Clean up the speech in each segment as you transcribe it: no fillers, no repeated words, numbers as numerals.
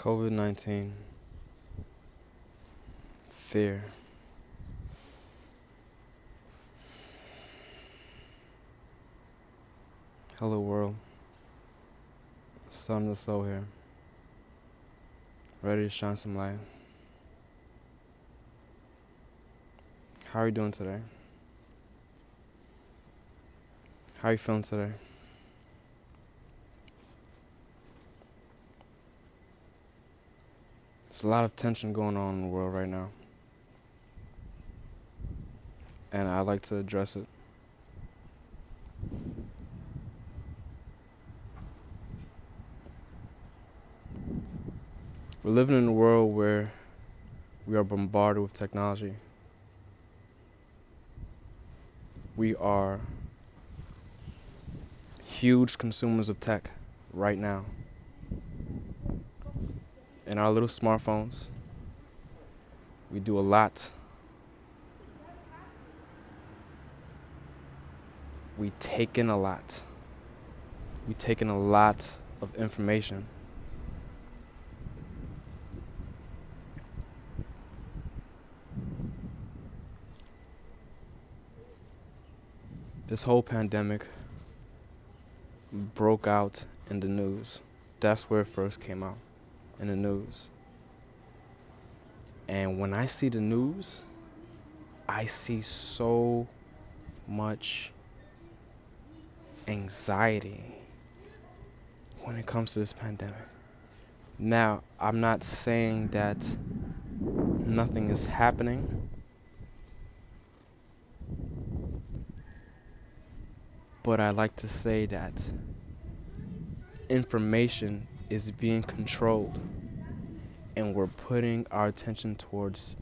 COVID-19, fear. Hello world, son of the soul here, ready to shine some light. How are you doing today? How are you feeling today? There's a lot of tension going on in the world right now, and I'd like to address it. We're living in a world where we are bombarded with technology. We are huge consumers of tech right now. In our little smartphones, we do a lot. We take in a lot. We take in a lot of information. This whole pandemic broke out in the news. That's where it first came out, in the news. And when I see the news, I see so much anxiety when it comes to this pandemic. Now, I'm not saying that nothing is happening, but I like to say that information is being controlled and we're putting our attention towards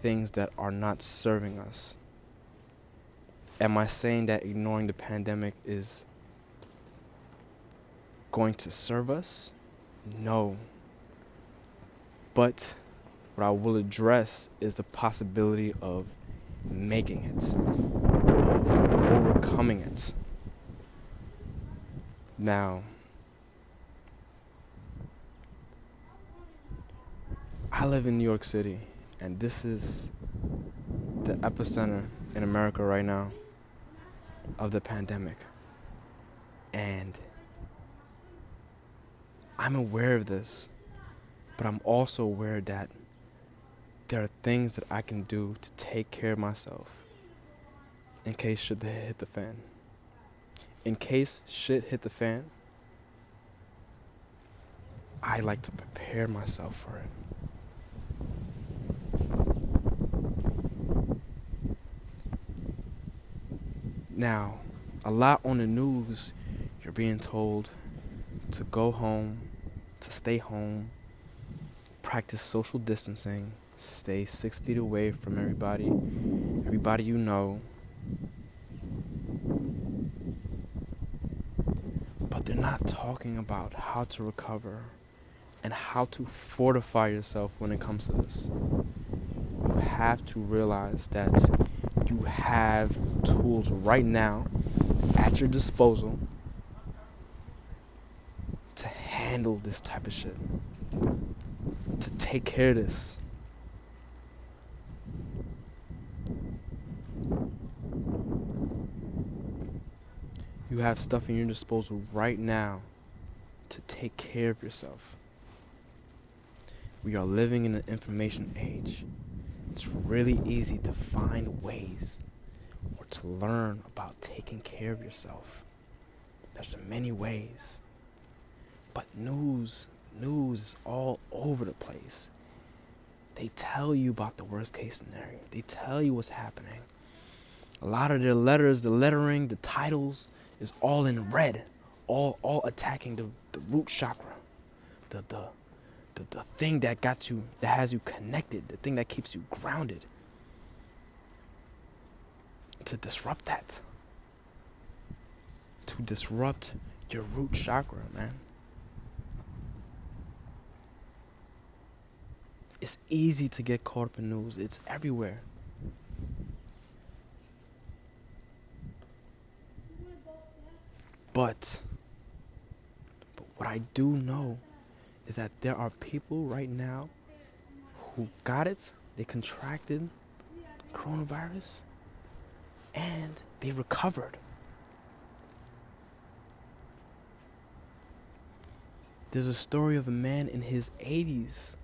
things that are not serving us. Am I saying that ignoring the pandemic is going to serve us? No. But what I will address is the possibility of making it, of overcoming it. Now, I live in New York City, and this is the epicenter in America right now of the pandemic. And I'm aware of this, but I'm also aware that there are things that I can do to take care of myself in case shit hit the fan. In case shit hit the fan, I like to prepare myself for it. Now, a lot on the news, you're being told to go home, to stay home, practice social distancing, stay 6 feet away from everybody you know. But they're not talking about how to recover and how to fortify yourself when it comes to this. You have to realize that you have tools right now at your disposal to handle this type of shit, to take care of this. You have stuff in your disposal right now to take care of yourself. We are living in an information age. It's really easy to find ways or to learn about taking care of yourself. There's many ways. But news is all over the place. They tell you about the worst case scenario. They tell you what's happening. A lot of their letters, the lettering, the titles is all in red, all attacking the root chakra, the thing that has you connected, the thing that keeps you grounded. To disrupt that, to disrupt your root chakra, man. It's easy to get caught up in news. It's everywhere. But what I do know is that there are people right now who got it, they contracted coronavirus, and they recovered. There's a story of a man in his 80s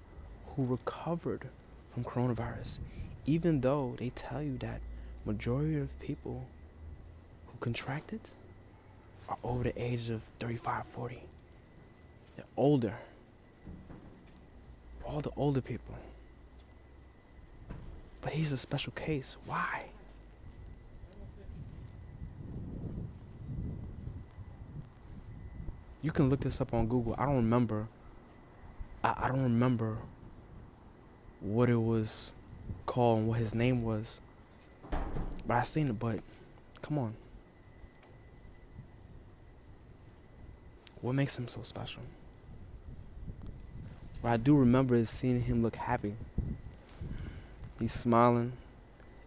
who recovered from coronavirus, even though they tell you that majority of people who contract it are over the age of 35, 40. They're older. All the older people. But he's a special case. Why? You can look this up on Google. I don't remember. I don't remember what it was called and what his name was. But I seen it, but come on. What makes him so special? What I do remember is seeing him look happy. He's smiling.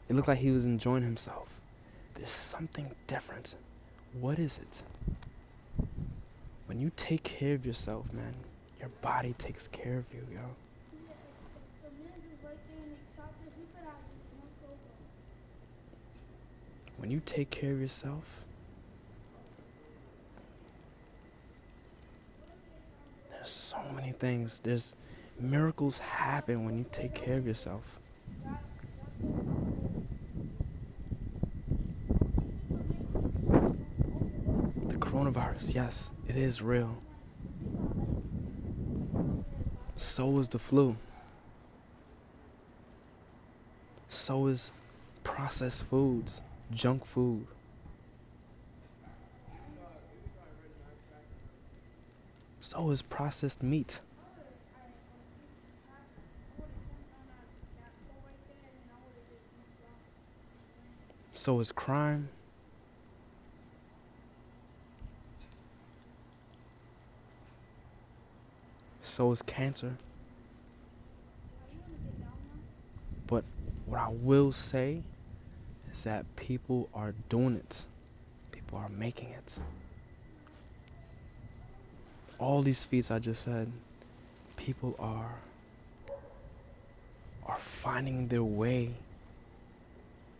It looked like he was enjoying himself. There's something different. What is it? When you take care of yourself, man, your body takes care of you, yo. When you take care of yourself, there's so many things. There's miracles happen when you take care of yourself. The coronavirus, yes, it is real. So is the flu. So is processed foods, junk food. So is processed meat. So is crime. So is cancer. But what I will say is that people are doing it. People are making it. All these feats I just said, people are finding their way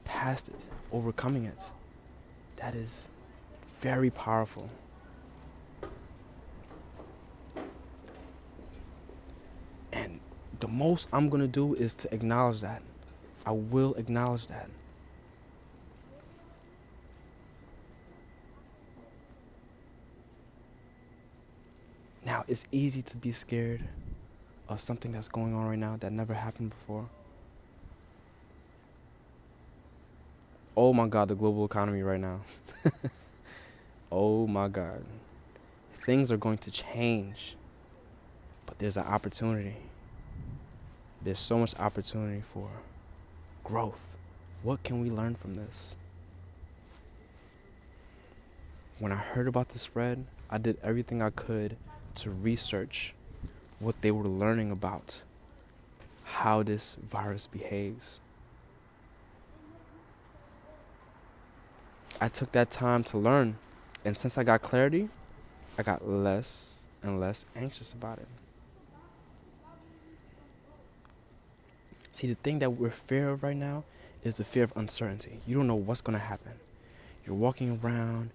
past it, overcoming it. That is very powerful. And the most I'm going to do is to acknowledge that. I will acknowledge that. Now, it's easy to be scared of something that's going on right now that never happened before. Oh my God, the global economy right now. Oh my God. Things are going to change, but there's an opportunity. There's so much opportunity for growth. What can we learn from this? When I heard about the spread, I did everything I could to research what they were learning about how this virus behaves. I took that time to learn, and since I got clarity, I got less and less anxious about it. See, the thing that we're fear of right now is the fear of uncertainty. You don't know what's going to happen. You're walking around,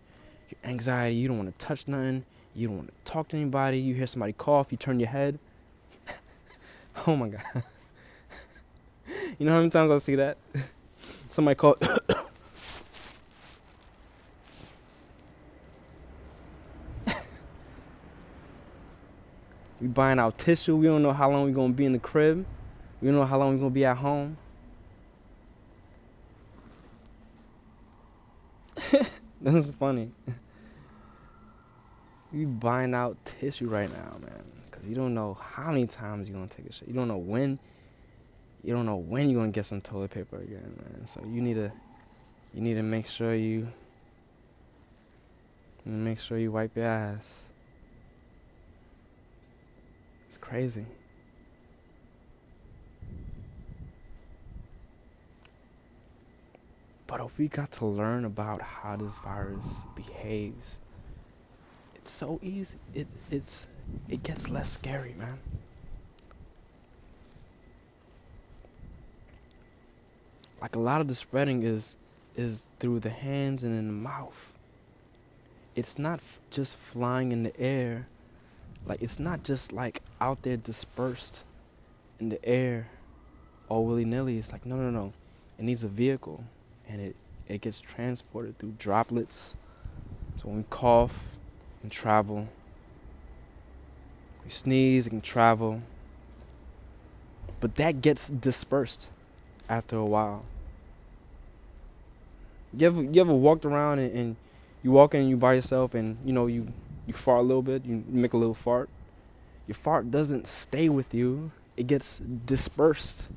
your anxiety, you don't want to touch nothing, you don't want to talk to anybody, you hear somebody cough, you turn your head. Oh my God. You know how many times I see that? Somebody cough. We buying out tissue, we don't know how long we're going to be in the crib. We don't know how long we're going to be at home. That's funny. You buying out tissue right now, man, because you don't know how many times you're going to take a shit. You don't know when you're going to get some toilet paper again, man. So you need to make sure you wipe your ass. It's crazy. But if we got to learn about how this virus behaves, it's so easy. It gets less scary, man. Like a lot of the spreading is through the hands and in the mouth. It's not just flying in the air. Like it's not just like out there dispersed in the air all willy-nilly. It's like no. It needs a vehicle, and it gets transported through droplets. So when we cough, it can travel. We sneeze, it can travel. But that gets dispersed after a while. You ever walked around and you walk in, you by yourself, and you fart a little bit, you make a little fart. Your fart doesn't stay with you, it gets dispersed.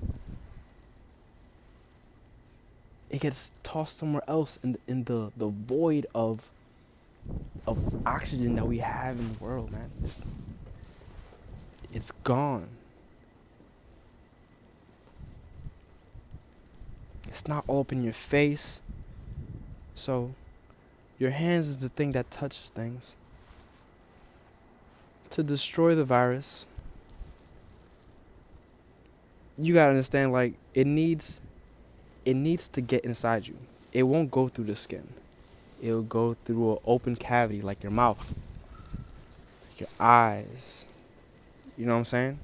It gets tossed somewhere else in the void of oxygen that we have in the world, man. It's gone. It's not all up in your face. So your hands is the thing that touches things. To destroy the virus, you gotta understand, like, it needs to get inside you. It won't go through the skin. It'll go through an open cavity like your mouth, your eyes. You know what I'm saying?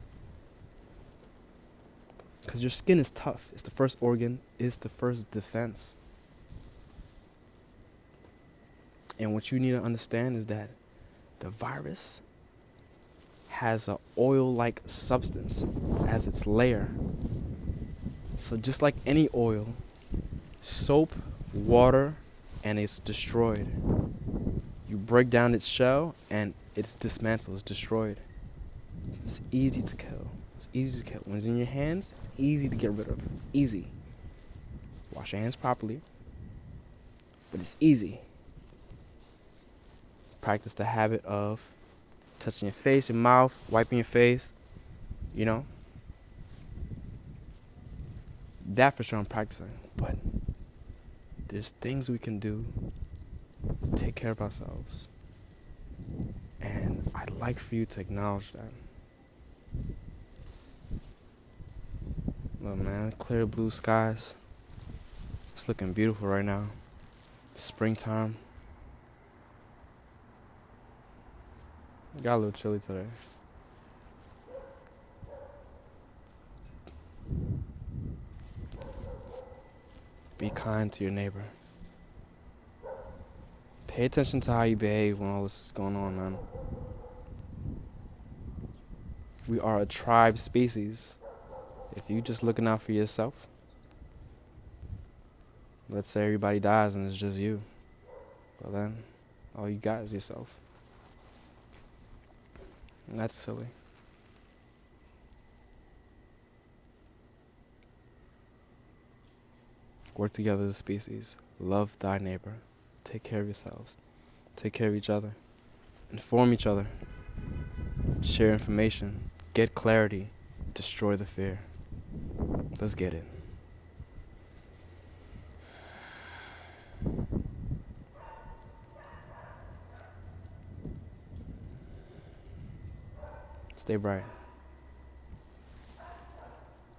Because your skin is tough. It's the first organ. It's the first defense. And what you need to understand is that the virus has an oil-like substance as its layer. So just like any oil, soap, water, and it's destroyed. You break down its shell and it's dismantled, it's destroyed. It's easy to kill. It's easy to kill. When it's in your hands, it's easy to get rid of. Easy. Wash your hands properly. But it's easy. Practice the habit of touching your face, your mouth, wiping your face, That for sure I'm practicing. But there's things we can do to take care of ourselves. And I'd like for you to acknowledge that. Look, man, clear blue skies. It's looking beautiful right now. Springtime. It got a little chilly today. Be kind to your neighbor. Pay attention to how you behave when all this is going on, man. We are a tribe species. If you just looking out for yourself, let's say everybody dies and it's just you. Well then, all you got is yourself. And that's silly. Work together as a species. Love thy neighbor. Take care of yourselves. Take care of each other. Inform each other. Share information. Get clarity. Destroy the fear. Let's get it. Stay bright.